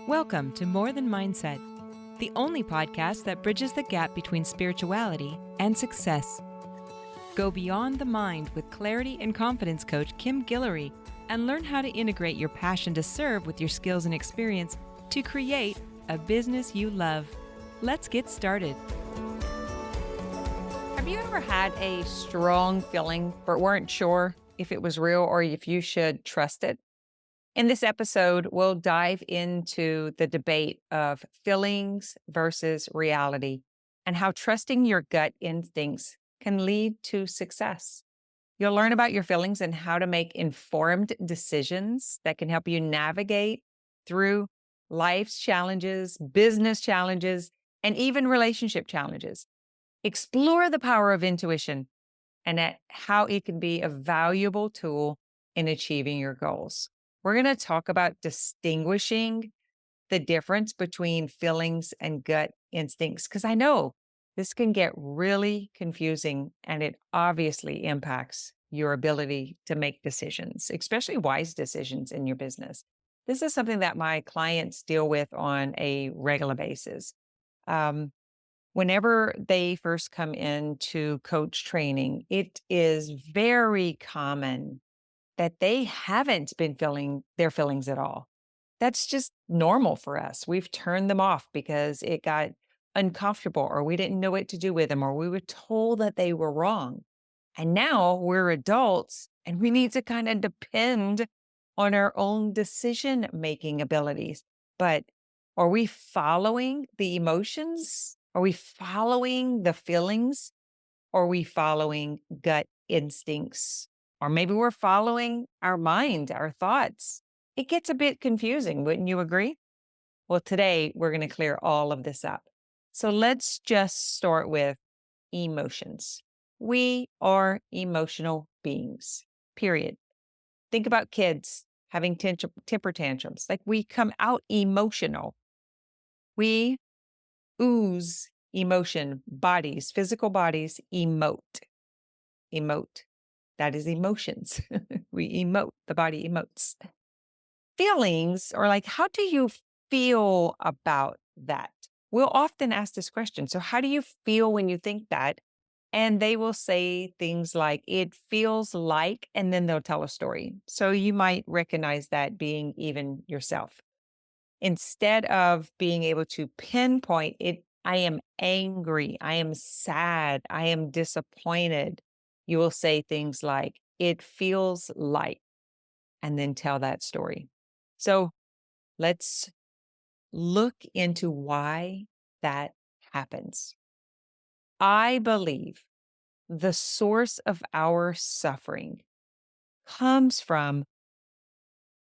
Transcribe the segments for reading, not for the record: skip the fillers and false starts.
Welcome to More Than Mindset, the only podcast that bridges the gap between spirituality and success. Go beyond the mind with clarity and confidence coach Kim Guillory and learn how to integrate your passion to serve with your skills and experience to create a business you love. Let's get started. Have you ever had a strong feeling but weren't sure if it was real or if you should trust it? In this episode, we'll dive into the debate of feelings versus reality and how trusting your gut instincts can lead to success. You'll learn about your feelings and how to make informed decisions that can help you navigate through life's challenges, business challenges, and even relationship challenges. Explore the power of intuition and how it can be a valuable tool in achieving your goals. We're going to talk about distinguishing the difference between feelings and gut instincts, because I know this can get really confusing and it obviously impacts your ability to make decisions, especially wise decisions in your business. This is something that my clients deal with on a regular basis. Whenever they first come into coach training, it is very common that they haven't been feeling their feelings at all. That's just normal for us. We've turned them off because it got uncomfortable or we didn't know what to do with them or we were told that they were wrong. And now we're adults and we need to kind of depend on our own decision-making abilities. But are we following the emotions? Are we following the feelings? Or are we following gut instincts? Or maybe we're following our mind, our thoughts. It gets a bit confusing, wouldn't you agree? Well, today we're going to clear all of this up. So let's just start with emotions. We are emotional beings, period. Think about kids having temper tantrums. Like we come out emotional. We ooze emotion, bodies, physical bodies emote. Emote. That is emotions. We emote, the body emotes. Feelings are like, how do you feel about that? We'll often ask this question. So, how do you feel when you think that? And they will say things like, it feels like, and then they'll tell a story. So, you might recognize that being even yourself. Instead of being able to pinpoint it, I am angry, I am sad, I am disappointed. You will say things like, it feels like, and then tell that story. So let's look into why that happens. I believe the source of our suffering comes from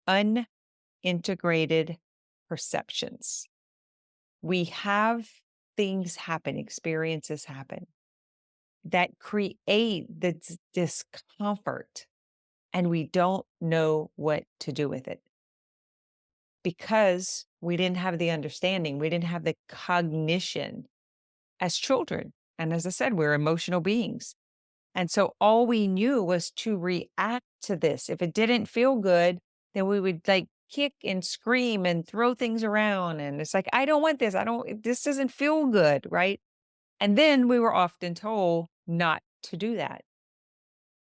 unintegrated perceptions. We have things happen, experiences happen that create the discomfort, and we don't know what to do with it because we didn't have the understanding, we didn't have the cognition as children. And as I said, we're emotional beings. And so all we knew was to react to this. If it didn't feel good, then we would like kick and scream and throw things around. And it's like, I don't want this. This doesn't feel good. Right. And then we were often told not to do that.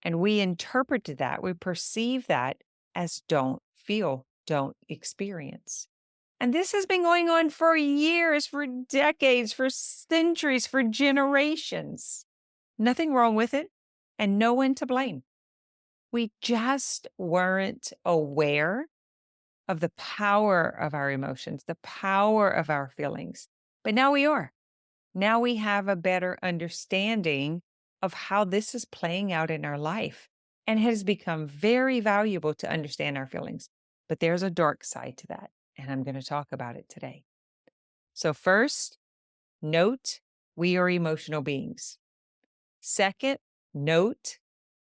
And we interpreted that, we perceive that as don't feel, don't experience. And this has been going on for years, for decades, for centuries, for generations. Nothing wrong with it and no one to blame. We just weren't aware of the power of our emotions, the power of our feelings. But now we are. Now we have a better understanding of how this is playing out in our life and has become very valuable to understand our feelings. But there's a dark side to that, and I'm going to talk about it today. So first, note, we are emotional beings. Second, note,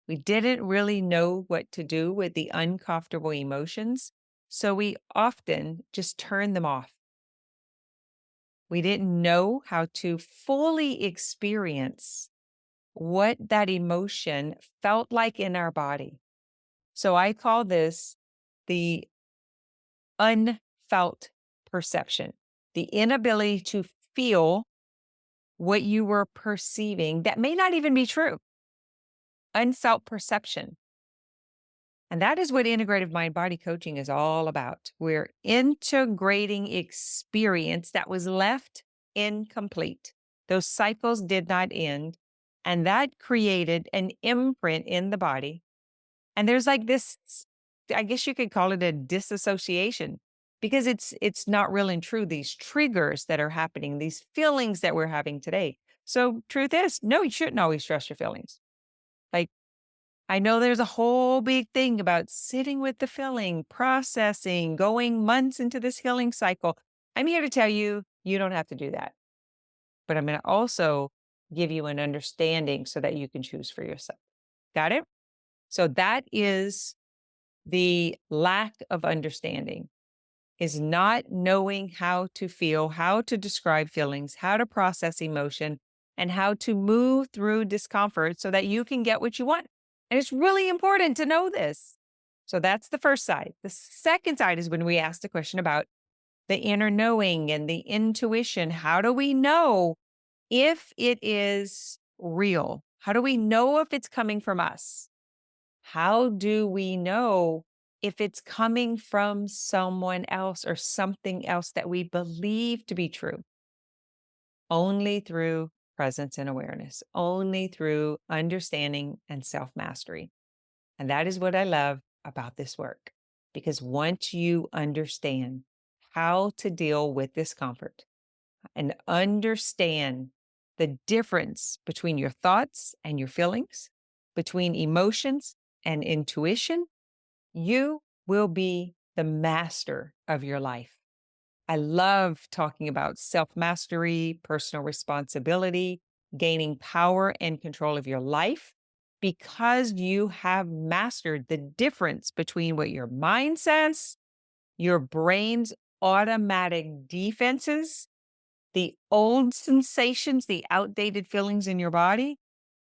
we didn't really know what to do with the uncomfortable emotions, so we often just turn them off. We didn't know how to fully experience what that emotion felt like in our body. So I call this the unfelt perception, the inability to feel what you were perceiving that may not even be true, unfelt perception. And that is what integrative mind body coaching is all about. We're integrating experience that was left incomplete. Those cycles did not end. And that created an imprint in the body. And there's like this, I guess you could call it a disassociation because it's not real and true, these triggers that are happening, these feelings that we're having today. So truth is, no, you shouldn't always trust your feelings. Like I know there's a whole big thing about sitting with the feeling, processing, going months into this healing cycle. I'm here to tell you, you don't have to do that. But I'm going to also give you an understanding so that you can choose for yourself. Got it? So that is the lack of understanding is not knowing how to feel, how to describe feelings, how to process emotion, and how to move through discomfort so that you can get what you want. And it's really important to know this. So that's the first side. The second side is when we ask the question about the inner knowing and the intuition. How do we know if it is real? How do we know if it's coming from us? How do we know if it's coming from someone else or something else that we believe to be true? Only through presence and awareness, only through understanding and self mastery. And that is what I love about this work. Because once you understand how to deal with discomfort and understand the difference between your thoughts and your feelings, between emotions and intuition, you will be the master of your life. I love talking about self mastery, personal responsibility, gaining power and control of your life because you have mastered the difference between what your mind says, your brain's automatic defenses, the old sensations, the outdated feelings in your body,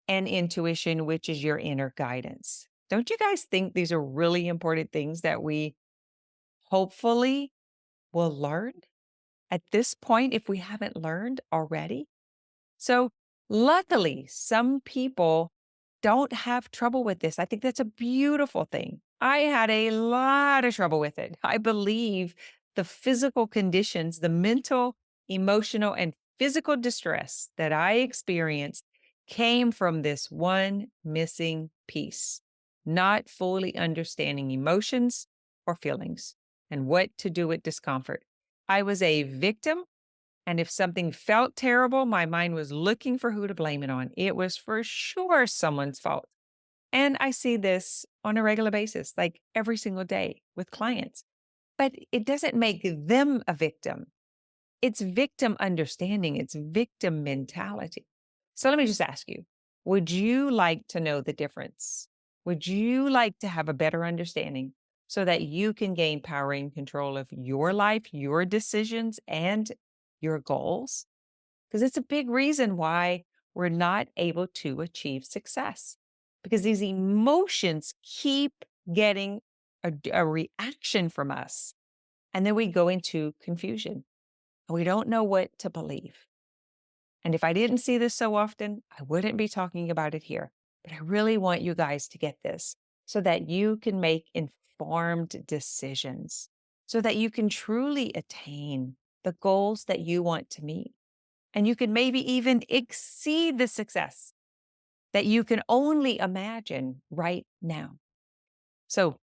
and intuition, which is your inner guidance. Don't you guys think these are really important things that we hopefully will learn at this point if we haven't learned already? So, luckily, some people don't have trouble with this. I think that's a beautiful thing. I had a lot of trouble with it. I believe the physical conditions, the mental, emotional, and physical distress that I experienced came from this one missing piece, not fully understanding emotions or feelings and what to do with discomfort. I was a victim, and if something felt terrible, my mind was looking for who to blame it on. It was for sure someone's fault. And I see this on a regular basis, like every single day with clients. But it doesn't make them a victim. It's victim understanding, it's victim mentality. So let me just ask you, would you like to know the difference? Would you like to have a better understanding so that you can gain power and control of your life, your decisions, and your goals? Because it's a big reason why we're not able to achieve success because these emotions keep getting a reaction from us. And then we go into confusion and we don't know what to believe. And if I didn't see this so often, I wouldn't be talking about it here. But I really want you guys to get this so that you can make informed decisions, so that you can truly attain the goals that you want to meet. And you can maybe even exceed the success that you can only imagine right now. So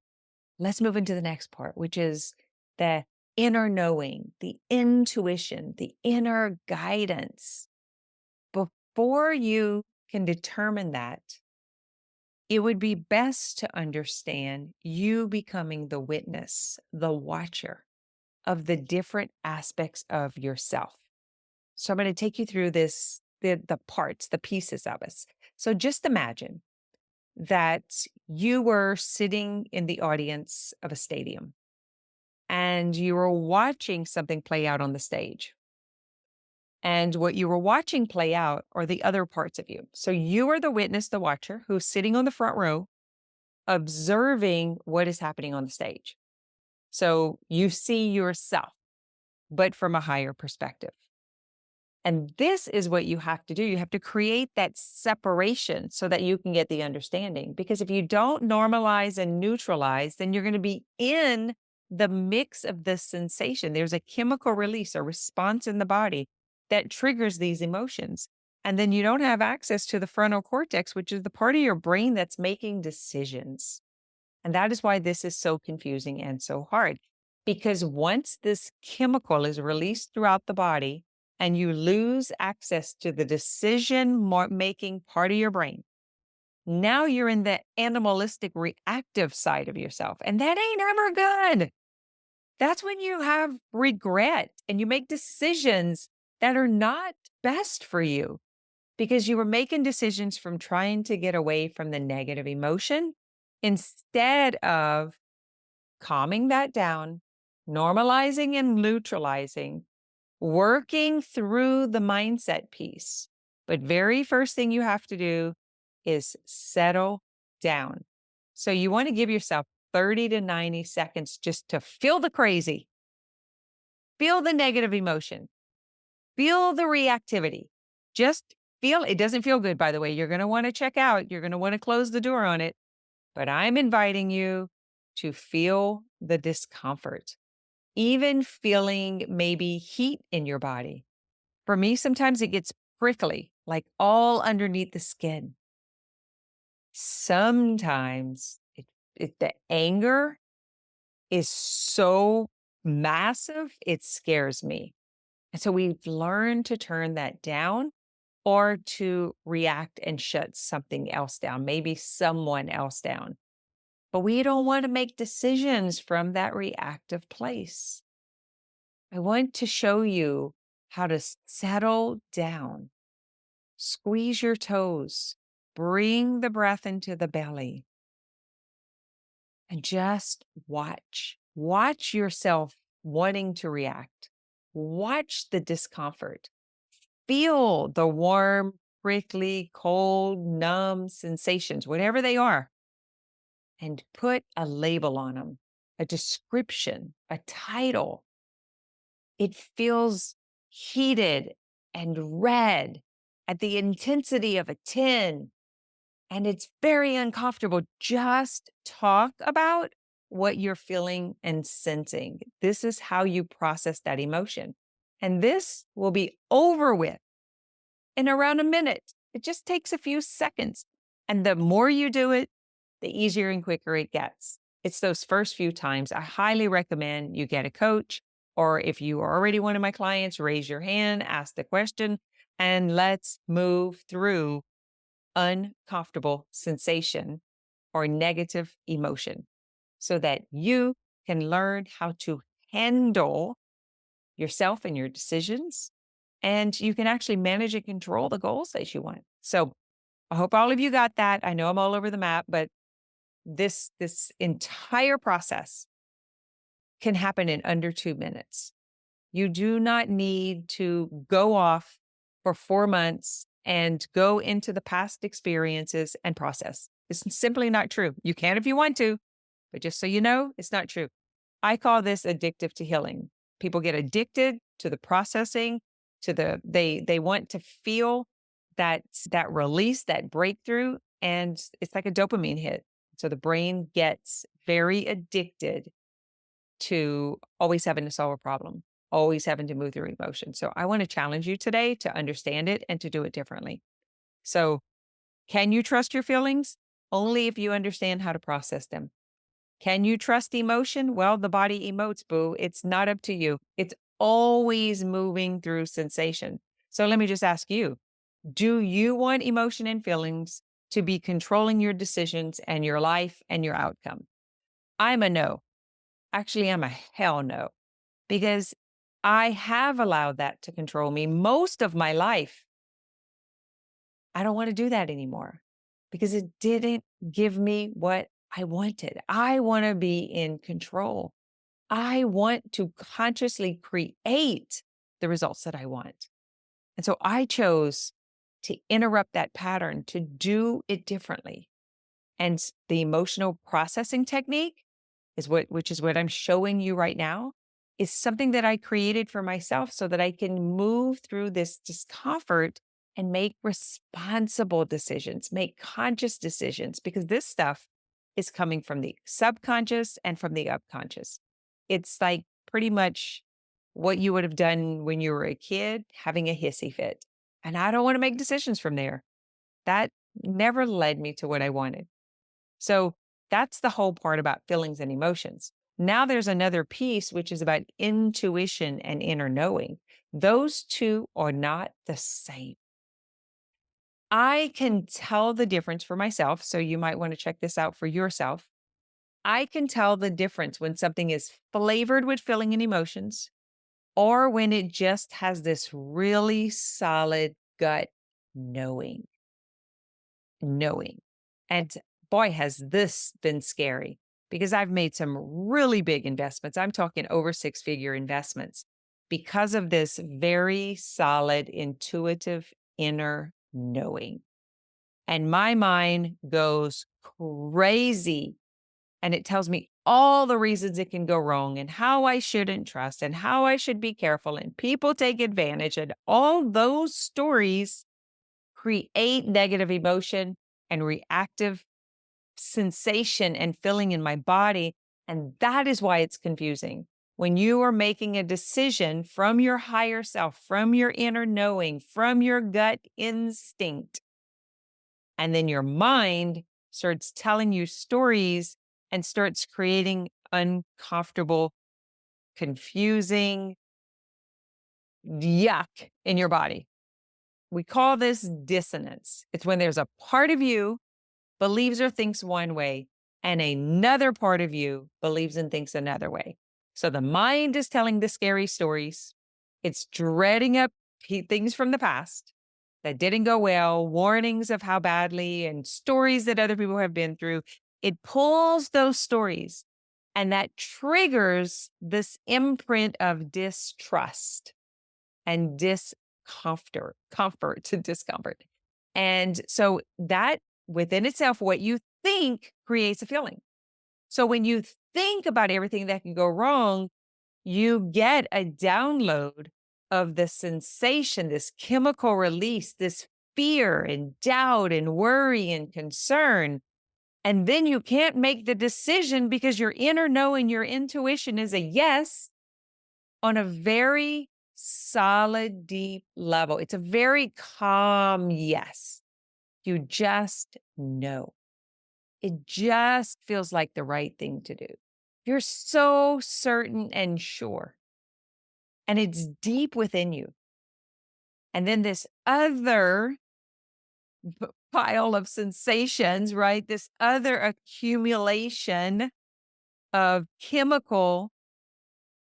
let's move into the next part, which is the inner knowing, the intuition, the inner guidance. Before you can determine that, it would be best to understand you becoming the witness, the watcher of the different aspects of yourself. So I'm going to take you through this, the parts, the pieces of us. So just imagine that you were sitting in the audience of a stadium and you were watching something play out on the stage. And what you were watching play out are the other parts of you. So you are the witness, the watcher, who's sitting on the front row, observing what is happening on the stage. So you see yourself. but from a higher perspective. And this is what you have to do. You have to create that separation so that you can get the understanding. Because if you don't normalize and neutralize, then you're going to be in the mix of this sensation. There's a chemical release, a response in the body that triggers these emotions. And then you don't have access to the frontal cortex, which is the part of your brain that's making decisions. And that is why this is so confusing and so hard. Because once this chemical is released throughout the body and you lose access to the decision making part of your brain, now you're in the animalistic reactive side of yourself. And that ain't ever good. That's when you have regret and you make decisions that are not best for you because you were making decisions from trying to get away from the negative emotion instead of calming that down, normalizing and neutralizing, working through the mindset piece. But very first thing you have to do is settle down. So you want to give yourself 30 to 90 seconds just to feel the crazy, feel the negative emotion, feel the reactivity. Just feel it. Doesn't feel good, by the way. You're going to want to check out. You're going to want to close the door on it. But I'm inviting you to feel the discomfort, even feeling maybe heat in your body. For me, sometimes it gets prickly, like all underneath the skin. Sometimes the anger is so massive, it scares me. And so we've learned to turn that down or to react and shut something else down, maybe someone else down. But we don't want to make decisions from that reactive place. I want to show you how to settle down, squeeze your toes, bring the breath into the belly, and just watch. Watch yourself wanting to react. Watch the discomfort. Feel the warm, prickly, cold, numb sensations, whatever they are, and put a label on them, a description, a title. It feels heated and red at the intensity of a 10, and it's very uncomfortable. Just talk about what you're feeling and sensing. This is how you process that emotion. And this will be over with in around a minute. It just takes a few seconds. And the more you do it, the easier and quicker it gets. It's those first few times. I highly recommend you get a coach, or if you are already one of my clients, raise your hand, ask the question, and let's move through uncomfortable sensation or negative emotion so that you can learn how to handle yourself and your decisions, and you can actually manage and control the goals that you want. So I hope all of you got that. I know I'm all over the map, but this entire process can happen in under 2 minutes. You do not need to go off for 4 months and go into the past experiences and process. It's simply not true. You can if you want to, but just so you know, it's not true. I call this addictive to healing. People get addicted to the processing, to they want to feel that release, that breakthrough, and it's like a dopamine hit. So the brain gets very addicted to always having to solve a problem, always having to move through emotion. So I want to challenge you today to understand it and to do it differently. So can you trust your feelings? Only if you understand how to process them. Can you trust emotion? Well, the body emotes, boo. It's not up to you. It's always moving through sensation. So let me just ask you, do you want emotion and feelings to be controlling your decisions and your life and your outcome? I'm a no. Actually, I'm a hell no, because I have allowed that to control me most of my life. I don't want to do that anymore because it didn't give me what I wanted. I want to be in control. I want to consciously create the results that I want. And so I chose to interrupt that pattern, to do it differently. And the emotional processing technique which is what I'm showing you right now. is something that I created for myself so that I can move through this discomfort and make responsible decisions, make conscious decisions, because this stuff is coming from the subconscious and from the upconscious. It's like pretty much what you would have done when you were a kid having a hissy fit. And I don't want to make decisions from there. That never led me to what I wanted. So that's the whole part about feelings and emotions. Now there's another piece, which is about intuition and inner knowing. Those two are not the same. I can tell the difference for myself. So you might want to check this out for yourself. I can tell the difference when something is flavored with feeling and emotions or when it just has this really solid gut knowing. Knowing. And boy, has this been scary because I've made some really big investments. I'm talking over six-figure investments because of this very solid, intuitive inner knowing. And my mind goes crazy and it tells me all the reasons it can go wrong and how I shouldn't trust and how I should be careful and people take advantage. And all those stories create negative emotion and reactive sensation and feeling in my body. And that is why it's confusing. When you are making a decision from your higher self, from your inner knowing, from your gut instinct, and then your mind starts telling you stories and starts creating uncomfortable, confusing yuck in your body. We call this dissonance. It's when there's a part of you believes or thinks one way, and another part of you believes and thinks another way. So the mind is telling the scary stories. It's dreading up things from the past that didn't go well, warnings of how badly, and stories that other people have been through. It pulls those stories, and that triggers this imprint of distrust and comfort to discomfort. And so that within itself, what you think creates a feeling. So when you think about everything that can go wrong, you get a download of the sensation, this chemical release, this fear and doubt and worry and concern. And then you can't make the decision because your inner knowing, your intuition is a yes on a very solid, deep level. It's a very calm yes. You just know. It just feels like the right thing to do. You're so certain and sure, and it's deep within you. And then this other pile of sensations, right? This other accumulation of chemical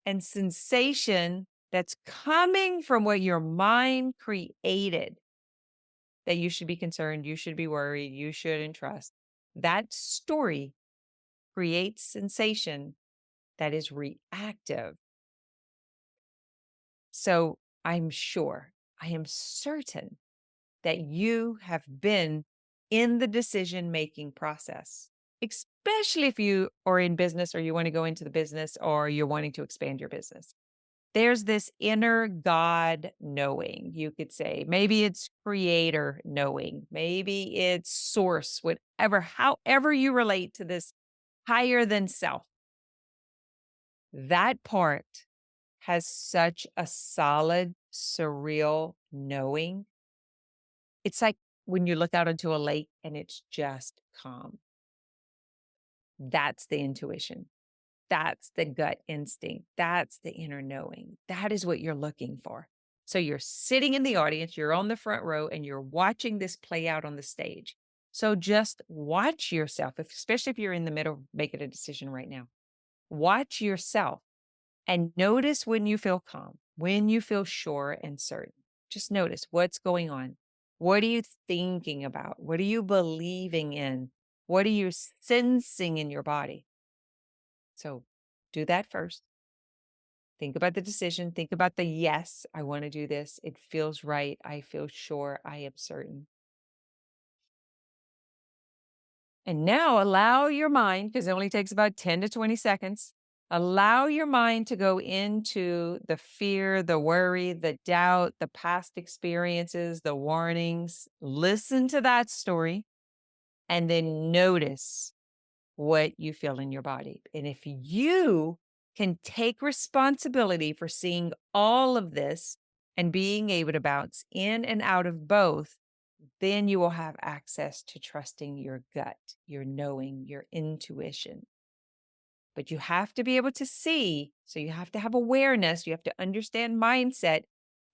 and sensation that's coming from what your mind created, that you should be concerned, you should be worried, you shouldn't trust. That story creates sensation that is reactive. So I'm sure, I am certain that you have been in the decision making process, especially if you are in business or you want to go into the business or you're wanting to expand your business. There's this inner God knowing, you could say. Maybe it's creator knowing. Maybe it's source, whatever, however you relate to this higher than self. That part has such a solid, surreal knowing. It's like when you look out into a lake and it's just calm. That's the intuition. That's the gut instinct. That's the inner knowing. That is what you're looking for. So you're sitting in the audience, you're on the front row, and you're watching this play out on the stage. So just watch yourself, especially if you're in the middle of making a decision right now. Watch yourself and notice when you feel calm, when you feel sure and certain. Just notice what's going on. What are you thinking about? What are you believing in? What are you sensing in your body? So do that first. Think about the decision. Think about the yes, I want to do this. It feels right. I feel sure. I am certain. And now allow your mind, because it only takes about 10 to 20 seconds, Allow your mind to go into the fear, the worry, the doubt, the past experiences, the warnings. Listen to that story and then notice what you feel in your body. And if you can take responsibility for seeing all of this and being able to bounce in and out of both, then you will have access to trusting your gut, your knowing, your intuition. But you have to be able to see. So you have to have awareness. You have to understand mindset.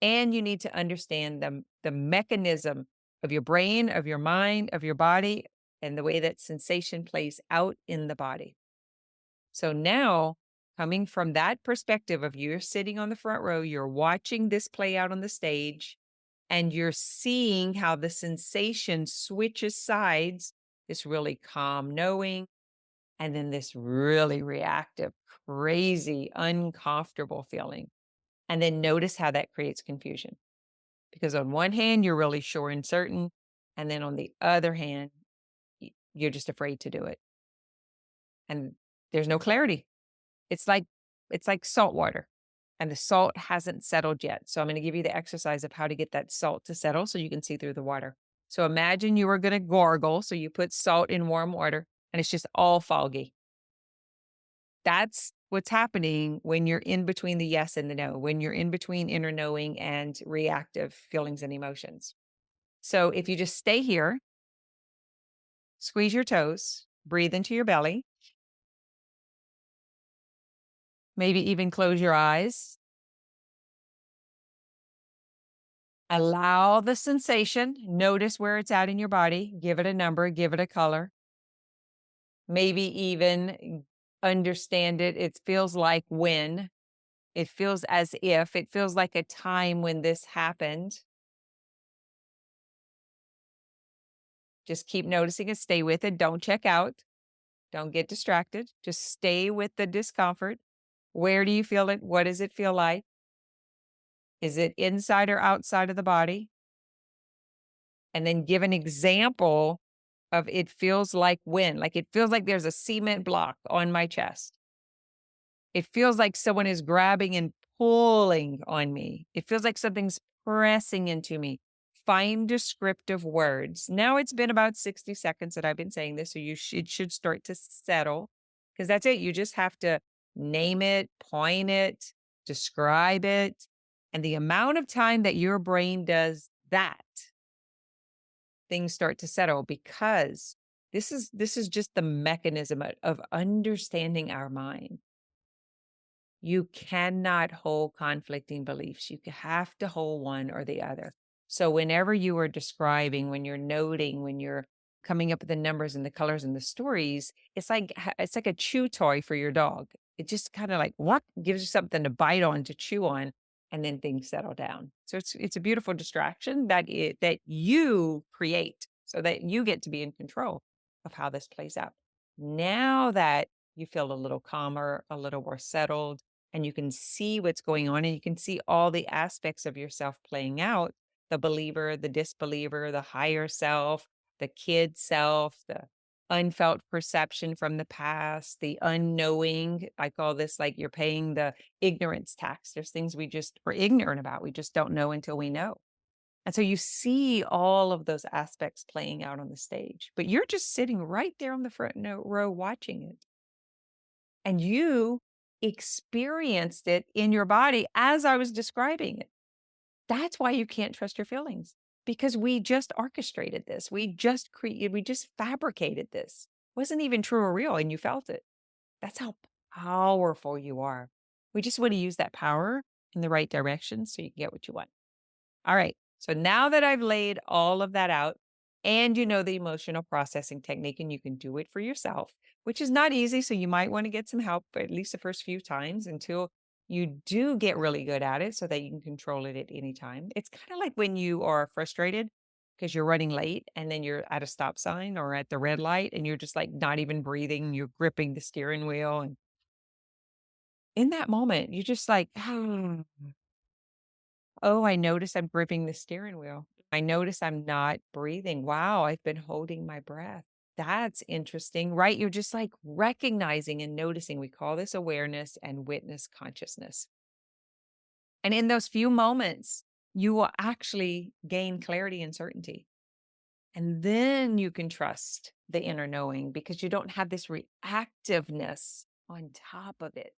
And you need to understand the mechanism of your brain, of your mind, of your body, and the way that sensation plays out in the body. So now, coming from that perspective of you're sitting on the front row, you're watching this play out on the stage, and you're seeing how the sensation switches sides, this really calm knowing, and then this really reactive, crazy, uncomfortable feeling. And then notice how that creates confusion. Because on one hand, you're really sure and certain. And then on the other hand, you're just afraid to do it. And there's no clarity. It's like it's like salt water, and the salt hasn't settled yet. So I'm going to give you the exercise of how to get that salt to settle so you can see through the water. So imagine you were going to gargle. So you put salt in warm water and it's just all foggy. That's what's happening when you're in between the yes and the no, when you're in between inner knowing and reactive feelings and emotions. So if you just stay here, squeeze your toes, breathe into your belly, maybe even close your eyes. Allow the sensation, notice where it's at in your body, give it a number, give it a color, maybe even understand it. It feels like when, it feels as if, it feels like a time when this happened. Just keep noticing it, stay with it, don't check out, don't get distracted. Just stay with the discomfort. Where do you feel it? What does it feel like? Is it inside or outside of the body? And then give an example of it feels like when, like it feels like there's a cement block on my chest. It feels like someone is grabbing and pulling on me. It feels like something's pressing into me. Find descriptive words. Now it's been about 60 seconds that I've been saying this, so it should start to settle because that's it. You just have to name it, point it, describe it. And the amount of time that your brain does that, things start to settle because this is just the mechanism of understanding our mind. You cannot hold conflicting beliefs. You have to hold one or the other. So whenever you are describing, when you're noting, when you're coming up with the numbers and the colors and the stories, it's like a chew toy for your dog. It just kind of like what gives you something to bite on, to chew on, and then things settle down. So it's a beautiful distraction that you create so that you get to be in control of how this plays out. Now that you feel a little calmer, a little more settled, and you can see what's going on and you can see all the aspects of yourself playing out, the believer, the disbeliever, the higher self, the kid self, the unfelt perception from the past, the unknowing. I call this like you're paying the ignorance tax. There's things we just are ignorant about. We just don't know until we know. And so you see all of those aspects playing out on the stage, but you're just sitting right there on the front row watching it. And you experienced it in your body as I was describing it. That's why you can't trust your feelings because we just orchestrated this. We just fabricated this. It wasn't even true or real and you felt it. That's how powerful you are. We just want to use that power in the right direction so you can get what you want. All right. So now that I've laid all of that out and you know the emotional processing technique and you can do it for yourself, which is not easy. So you might want to get some help at least the first few times until you do get really good at it so that you can control it at any time. It's kind of like when you are frustrated because you're running late and then you're at a stop sign or at the red light and you're just like not even breathing. You're gripping the steering wheel. And in that moment, you're just like, oh, I notice I'm gripping the steering wheel. I notice I'm not breathing. Wow, I've been holding my breath. That's interesting, right? You're just like recognizing and noticing. We call this awareness and witness consciousness. And in those few moments, you will actually gain clarity and certainty. And then you can trust the inner knowing because you don't have this reactiveness on top of it.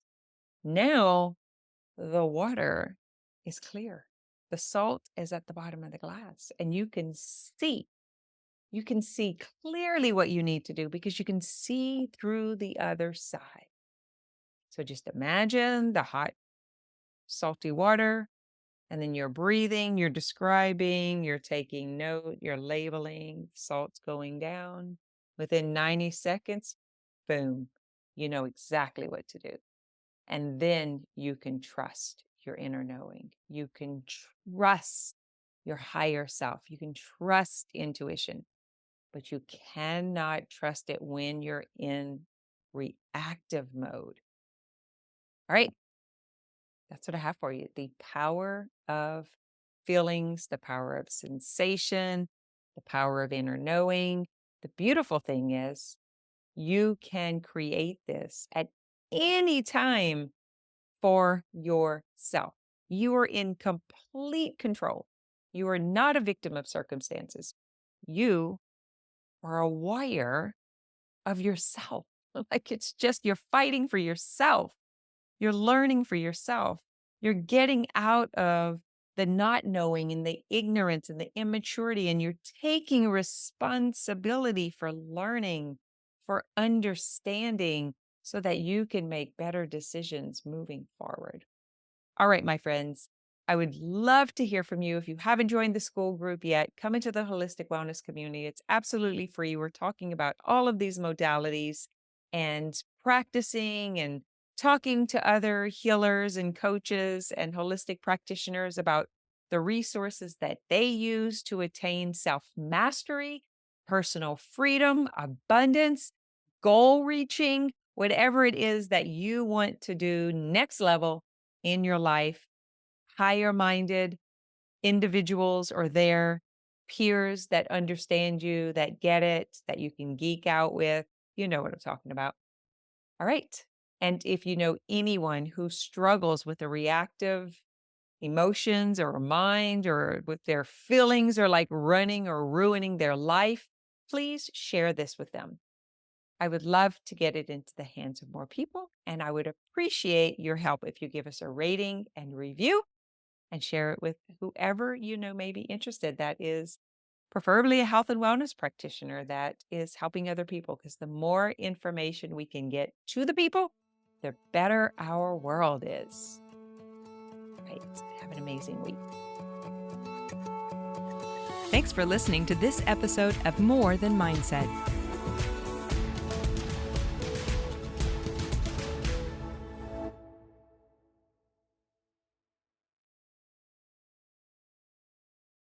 Now, the water is clear. The salt is at the bottom of the glass, and you can see clearly what you need to do because you can see through the other side. So just imagine the hot, salty water, and then you're breathing, you're describing, you're taking note, you're labeling, salt's going down. Within 90 seconds, boom, you know exactly what to do. And then you can trust your inner knowing. You can trust your higher self. You can trust intuition, but you cannot trust it when you're in reactive mode. All right. That's what I have for you. The power of feelings, the power of sensation, the power of inner knowing. The beautiful thing is you can create this at any time for yourself. You are in complete control. You are not a victim of circumstances. You are a warrior of yourself. Like it's just you're fighting for yourself. You're learning for yourself. You're getting out of the not knowing and the ignorance and the immaturity, and you're taking responsibility for learning, for understanding, so that you can make better decisions moving forward. All right, my friends, I would love to hear from you. If you haven't joined the school group yet, come into the holistic wellness community. It's absolutely free. We're talking about all of these modalities and practicing and talking to other healers and coaches and holistic practitioners about the resources that they use to attain self mastery, personal freedom, abundance, goal reaching, whatever it is that you want to do next level in your life. Higher minded individuals or their peers that understand you, that get it, that you can geek out with. You know what I'm talking about. All right. And if you know anyone who struggles with a reactive emotions or a mind or with their feelings or like running or ruining their life, please share this with them. I would love to get it into the hands of more people, and I would appreciate your help if you give us a rating and review and share it with whoever you know may be interested. That is preferably a health and wellness practitioner that is helping other people, because the more information we can get to the people, the better our world is. Right. Have an amazing week. Thanks for listening to this episode of More Than Mindset.